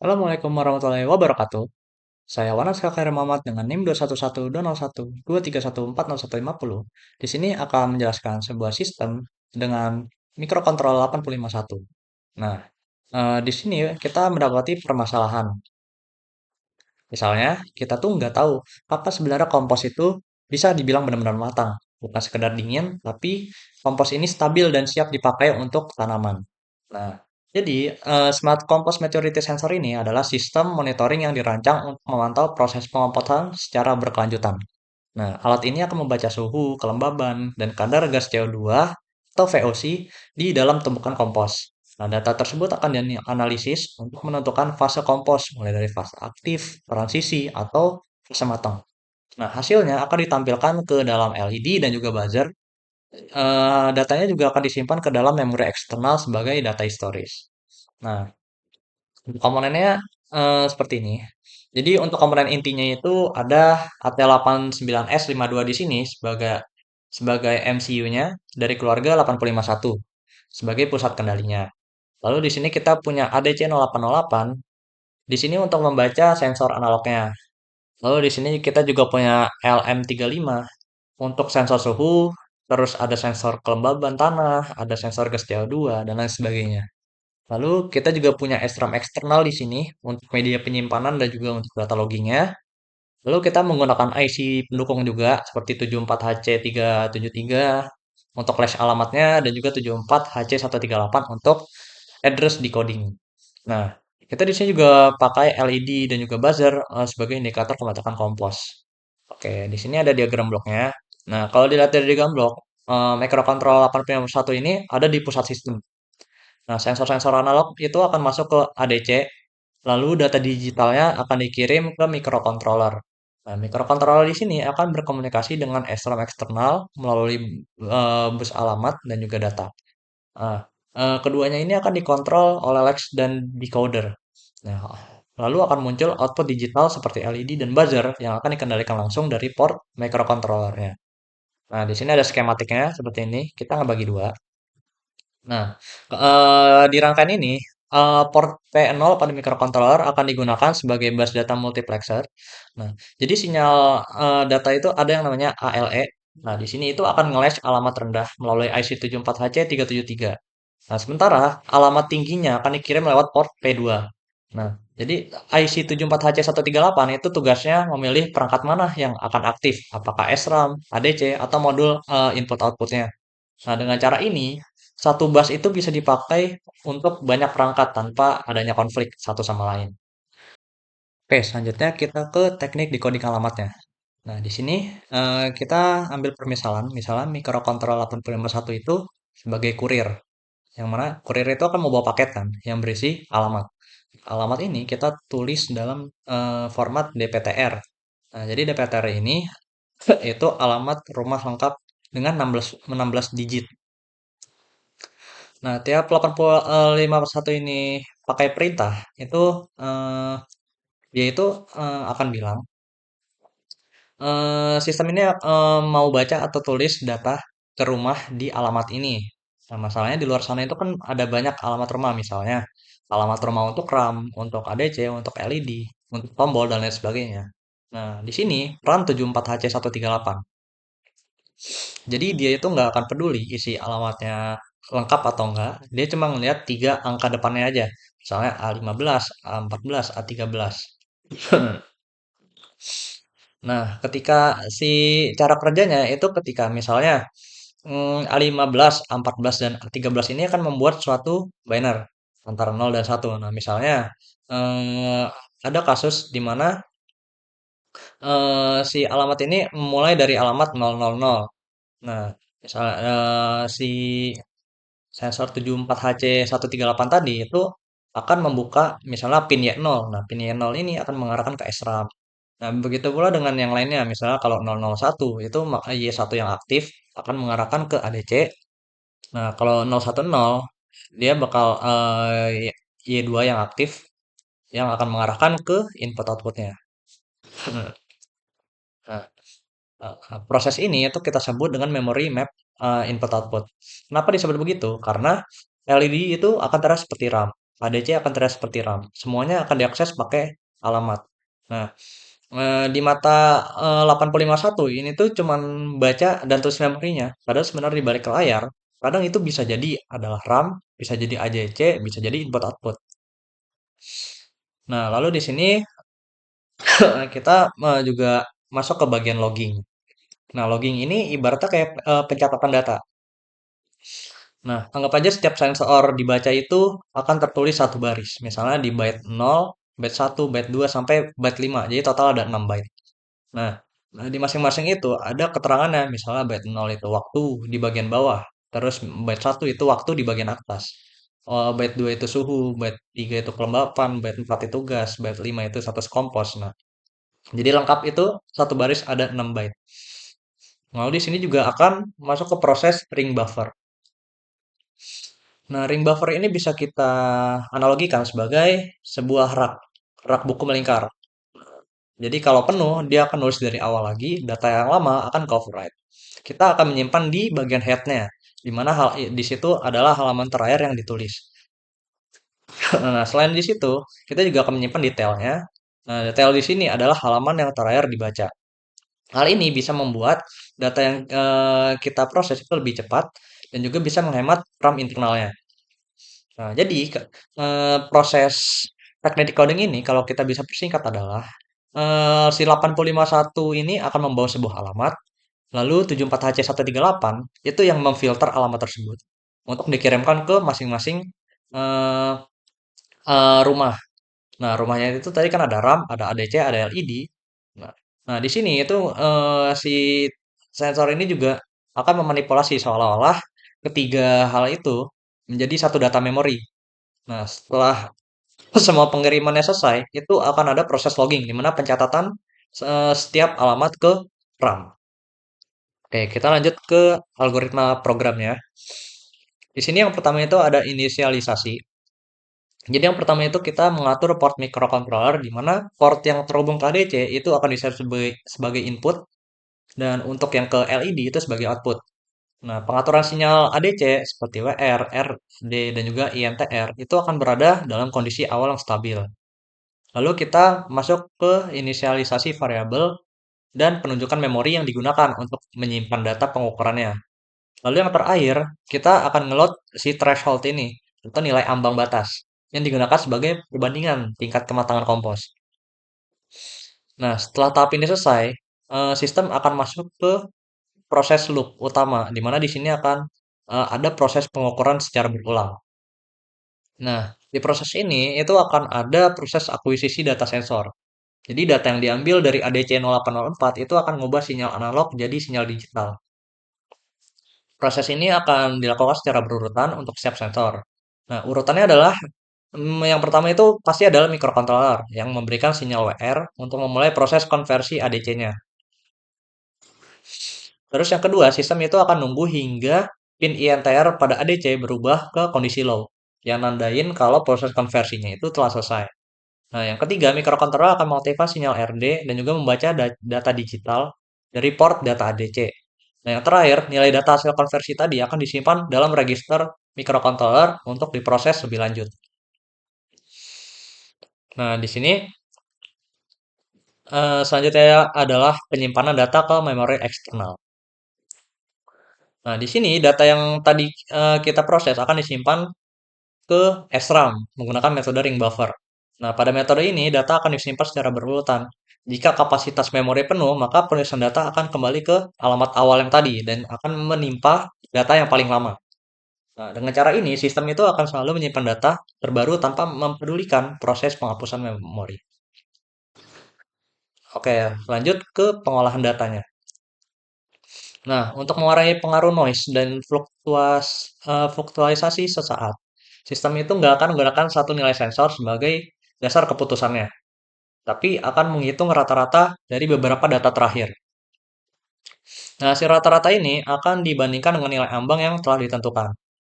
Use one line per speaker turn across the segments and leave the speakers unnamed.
Assalamualaikum warahmatullahi wabarakatuh. Saya Wanas Kakhair Muhammad dengan NIM 21120123143140150. Di sini akan menjelaskan sebuah sistem dengan mikrokontrol 851. Nah, di sini kita mendapati permasalahan. Misalnya, kita tuh nggak tahu apa sebenarnya kompos itu bisa dibilang benar-benar matang. Bukan sekedar dingin, tapi kompos ini stabil dan siap dipakai untuk tanaman. Nah, jadi Smart Compost Maturity Sensor ini adalah sistem monitoring yang dirancang untuk memantau proses pengomposan secara berkelanjutan. Nah, alat ini akan membaca suhu, kelembaban, dan kadar gas CO2 atau VOC di dalam tumpukan kompos. Nah, data tersebut akan dianalisis untuk menentukan fase kompos, mulai dari fase aktif, transisi, atau fase matang. Nah, hasilnya akan ditampilkan ke dalam LED dan juga buzzer. Datanya juga akan disimpan ke dalam memori eksternal sebagai data historis. Nah, untuk komponennya seperti ini. Jadi untuk komponen intinya itu ada AT89S52 di sini sebagai sebagai MCU-nya dari keluarga 8051 sebagai pusat kendalinya. Lalu di sini kita punya ADC0808 di sini untuk membaca sensor analognya. Lalu di sini kita juga punya LM35 untuk sensor suhu, terus ada sensor kelembaban tanah, ada sensor gas CO2 dan lain sebagainya. Lalu kita juga punya SRAM eksternal di sini untuk media penyimpanan dan juga untuk data loggingnya. Lalu kita menggunakan IC pendukung juga seperti 74HC373 untuk flash alamatnya dan juga 74HC138 untuk address decoding. Nah, kita di sini juga pakai LED dan juga buzzer sebagai indikator pemetakan kompos. Oke, di sini ada diagram bloknya. Nah, kalau dilihat dari diagram blok, microcontroller 851 ini ada di pusat sistem. Nah, sensor-sensor analog itu akan masuk ke ADC, lalu data digitalnya akan dikirim ke microcontroller. Nah, microcontroller di sini akan berkomunikasi dengan SRAM eksternal melalui bus alamat dan juga data. Nah, keduanya ini akan dikontrol oleh Lex dan decoder. Nah, lalu akan muncul output digital seperti LED dan buzzer yang akan dikendalikan langsung dari port microcontrollernya. Nah, di sini ada skematiknya seperti ini. Kita ngebagi dua. Nah, di rangkaian ini, port P0 pada microcontroller akan digunakan sebagai bus data multiplexer. Nah, jadi sinyal data itu ada yang namanya ALE. Nah, di sini itu akan nge-latch alamat rendah melalui IC74HC373. Nah, sementara alamat tingginya akan dikirim lewat port P2. Nah, jadi IC74HC138 itu tugasnya memilih perangkat mana yang akan aktif, apakah SRAM, ADC, atau modul input outputnya. Nah, dengan cara ini, satu bus itu bisa dipakai untuk banyak perangkat tanpa adanya konflik satu sama lain. Oke, selanjutnya kita ke teknik decoding alamatnya. Nah, di sini kita ambil permisalan, misalnya mikrokontrol 8051 itu sebagai kurir, yang mana kurir itu akan membawa paket kan, yang berisi alamat. Alamat ini kita tulis dalam format DPTR. Nah, jadi DPTR ini itu alamat rumah lengkap dengan 16 digit. Nah, tiap 85 persatu ini pakai perintah, itu eh, dia itu akan bilang sistem ini mau baca atau tulis data ke rumah di alamat ini. Nah, masalahnya di luar sana itu kan ada banyak alamat rumah, misalnya alamat rumah untuk RAM, untuk ADC, untuk LED, untuk tombol dan lain sebagainya. Nah, di sini RAM 74HC138. Jadi dia itu nggak akan peduli isi alamatnya lengkap atau enggak. Dia cuma ngelihat tiga angka depannya aja. Misalnya A15, A14, A13. Nah, ketika si cara kerjanya itu ketika misalnya A15, A14, dan A13 ini akan membuat suatu banner antara 0 dan 1. Nah, misalnya eh, ada kasus di mana si alamat ini mulai dari alamat 000. Nah, misalnya si sensor 74HC138 tadi itu akan membuka misalnya pin Y0. Nah, pin Y0 ini akan mengarahkan ke SRAM. Nah, begitu pula dengan yang lainnya. Misalnya kalau 001 itu Y1 yang aktif akan mengarahkan ke ADC. Nah, kalau 010 dia bakal Y2 yang aktif yang akan mengarahkan ke input outputnya. Nah, proses ini itu kita sebut dengan memory map input output. Kenapa disebut begitu? Karena LED itu akan terlihat seperti RAM. ADC akan terlihat seperti RAM. Semuanya akan diakses pakai alamat. Nah, di mata 8051 ini tuh cuman baca dan tulis memorinya. Padahal sebenarnya di balik layar, kadang itu bisa jadi adalah RAM, bisa jadi ADC, bisa jadi input output. Nah, lalu di sini kita juga masuk ke bagian logging. Nah, logging ini ibaratnya kayak pencatatan data. Nah, anggap aja setiap sensor dibaca itu akan tertulis satu baris. Misalnya di byte 0, byte 1, byte 2, sampai byte 5. Jadi total ada 6 byte. Nah, di masing-masing itu ada keterangannya. Misalnya byte 0 itu waktu di bagian bawah. Terus byte 1 itu waktu di bagian atas. Byte 2 itu suhu, byte 3 itu kelembapan, byte 4 itu gas, byte 5 itu status kompos. Nah, jadi lengkap itu satu baris ada 6 byte. Lalu di sini juga akan masuk ke proses ring buffer. Nah, ring buffer ini bisa kita analogikan sebagai sebuah rak buku melingkar. Jadi kalau penuh, dia akan nulis dari awal lagi, data yang lama akan ke override. Kita akan menyimpan di bagian headnya, di mana di situ adalah halaman terakhir yang ditulis. Nah, selain di situ, kita juga akan menyimpan detailnya. Nah, detail di sini adalah halaman yang terakhir dibaca. Hal ini bisa membuat data yang kita proses itu lebih cepat dan juga bisa menghemat RAM internalnya. Nah, jadi proses teknik decoding ini kalau kita bisa persingkat adalah si 8051 ini akan membawa sebuah alamat, lalu 74HC138 itu yang memfilter alamat tersebut untuk dikirimkan ke masing-masing eh, rumah. Nah, rumahnya itu tadi kan ada RAM, ada ADC, ada LED. Nah, nah, di sini itu si sensor ini juga akan memanipulasi seolah-olah ketiga hal itu menjadi satu data memori. Nah, setelah semua pengirimannya selesai, itu akan ada proses logging, di mana pencatatan setiap alamat ke RAM. Oke, kita lanjut ke algoritma programnya. Di sini yang pertama itu ada inisialisasi. Jadi yang pertama itu kita mengatur port microcontroller, di mana port yang terhubung ke ADC itu akan diset sebagai input, dan untuk yang ke LED itu sebagai output. Nah, pengaturan sinyal ADC seperti WR, RD, dan juga INTR itu akan berada dalam kondisi awal yang stabil. Lalu kita masuk ke inisialisasi variabel dan penunjukan memori yang digunakan untuk menyimpan data pengukurannya. Lalu yang terakhir, kita akan ngeload si threshold ini, atau nilai ambang batas, yang digunakan sebagai perbandingan tingkat kematangan kompos. Nah, setelah tahap ini selesai, sistem akan masuk ke proses loop utama, di mana di sini akan ada proses pengukuran secara berulang. Nah, di proses ini itu akan ada proses akuisisi data sensor. Jadi data yang diambil dari ADC 0804 itu akan mengubah sinyal analog jadi sinyal digital. Proses ini akan dilakukan secara berurutan untuk setiap sensor. Nah, urutannya adalah yang pertama itu pasti adalah microcontroller yang memberikan sinyal WR untuk memulai proses konversi ADC-nya. Terus yang kedua, sistem itu akan nunggu hingga pin INTR pada ADC berubah ke kondisi low, yang nandain kalau proses konversinya itu telah selesai. Nah, yang ketiga, microcontroller akan mengaktifkan sinyal RD dan juga membaca data digital dari port data ADC. Nah, yang terakhir, nilai data hasil konversi tadi akan disimpan dalam register microcontroller untuk diproses lebih lanjut. Nah, di sini selanjutnya adalah penyimpanan data ke memori eksternal. Nah, di sini data yang tadi kita proses akan disimpan ke SRAM menggunakan metode ring buffer. Nah, pada metode ini data akan disimpan secara berurutan. Jika kapasitas memori penuh, maka penulisan data akan kembali ke alamat awal yang tadi dan akan menimpa data yang paling lama. Nah, dengan cara ini, sistem itu akan selalu menyimpan data terbaru tanpa mempedulikan proses penghapusan memori. Oke, lanjut ke pengolahan datanya. Nah, untuk mengurangi pengaruh noise dan fluktualisasi sesaat, sistem itu nggak akan menggunakan satu nilai sensor sebagai dasar keputusannya, tapi akan menghitung rata-rata dari beberapa data terakhir. Nah, hasil rata-rata ini akan dibandingkan dengan nilai ambang yang telah ditentukan.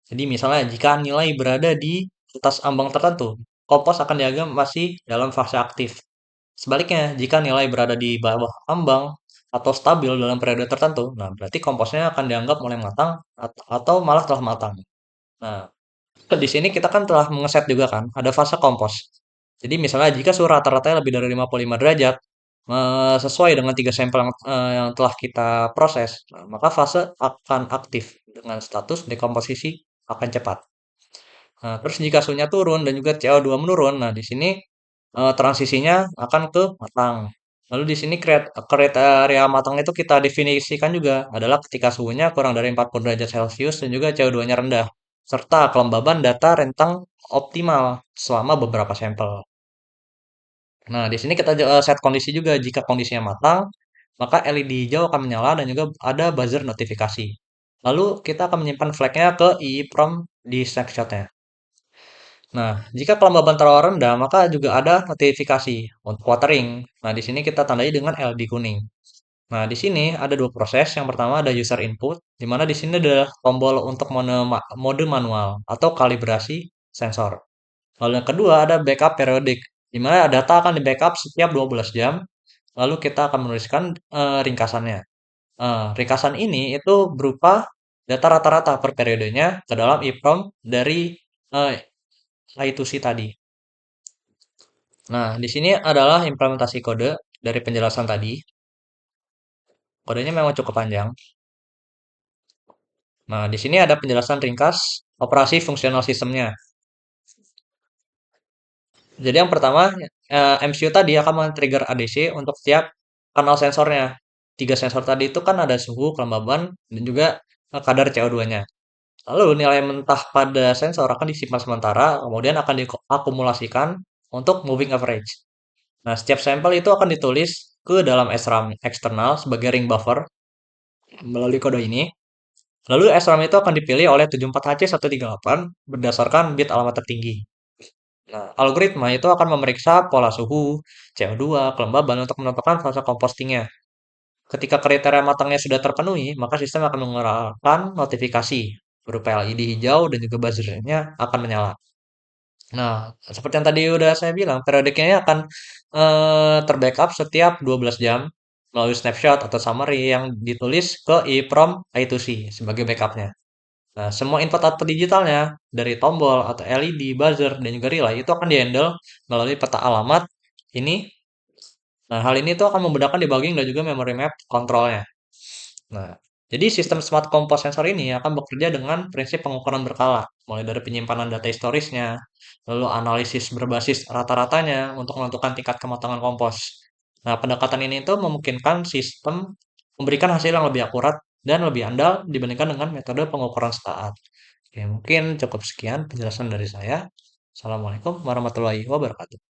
Jadi misalnya jika nilai berada di atas ambang tertentu, kompos akan dianggap masih dalam fase aktif. Sebaliknya, jika nilai berada di bawah ambang atau stabil dalam periode tertentu, nah berarti komposnya akan dianggap mulai matang atau malah telah matang. Nah, Di sini kita kan telah mengeset juga kan, ada fase kompos. Jadi misalnya jika suhu rata-ratanya lebih dari 55 derajat, sesuai dengan tiga sampel yang telah kita proses, nah, maka fase akan aktif dengan status dekomposisi akan cepat. Nah, terus jika suhunya turun dan juga CO2 menurun, nah di sini transisinya akan ke matang. Lalu di sini kriteria matang itu kita definisikan juga adalah ketika suhunya kurang dari 40 derajat Celcius dan juga CO2-nya rendah, serta kelembaban data rentang optimal selama beberapa sampel. Nah, di sini kita set kondisi juga. Jika kondisinya matang, maka LED hijau akan menyala dan juga ada buzzer notifikasi. Lalu kita akan menyimpan flagnya ke EEPROM di snapshotnya. Nah, jika kelembaban terlalu rendah, maka juga ada notifikasi untuk watering. Nah, di sini kita tandai dengan LED kuning. Nah, di sini ada dua proses. Yang pertama ada user input, di mana di sini adalah tombol untuk mode manual atau kalibrasi sensor. Lalu yang kedua ada backup periodik, di mana data akan di backup setiap 12 jam. Lalu kita akan menuliskan ringkasannya. Ringkasan ini itu berupa data rata-rata per periodenya ke dalam EEPROM dari eh, I2C tadi. Nah, di sini adalah implementasi kode dari penjelasan tadi. Kodenya memang cukup panjang. Nah, di sini ada penjelasan ringkas operasi fungsional sistemnya. Jadi yang pertama, MCU tadi akan men-trigger ADC untuk setiap kanal sensornya. Tiga sensor tadi itu kan ada suhu, kelembaban, dan juga kadar CO2-nya. Lalu nilai mentah pada sensor akan disimpan sementara, kemudian akan diakumulasikan untuk moving average. Nah, setiap sampel itu akan ditulis ke dalam SRAM eksternal sebagai ring buffer melalui kode ini. Lalu SRAM itu akan dipilih oleh 74HC138 berdasarkan bit alamat tertinggi. Nah, algoritma itu akan memeriksa pola suhu, CO2, kelembaban untuk menentukan fase compostingnya. Ketika kriteria matangnya sudah terpenuhi, maka sistem akan mengeluarkan notifikasi berupa LED hijau dan juga buzzernya akan menyala. Nah, seperti yang tadi udah saya bilang, periodiknya ini akan terbackup setiap 12 jam melalui snapshot atau summary yang ditulis ke EEPROM I2C sebagai backupnya. Nah, semua input output digitalnya dari tombol atau LED, buzzer, dan juga relay itu akan dihandle melalui peta alamat ini. Nah, hal ini tuh akan memudahkan debugging dan juga memory map kontrolnya. Nah, jadi sistem smart compose sensor ini akan bekerja dengan prinsip pengukuran berkala, mulai dari penyimpanan data historisnya, lalu analisis berbasis rata-ratanya untuk menentukan tingkat kematangan kompos. Nah, pendekatan ini tuh memungkinkan sistem memberikan hasil yang lebih akurat dan lebih andal dibandingkan dengan metode pengukuran saat. Oke, mungkin cukup sekian penjelasan dari saya. Assalamualaikum warahmatullahi wabarakatuh.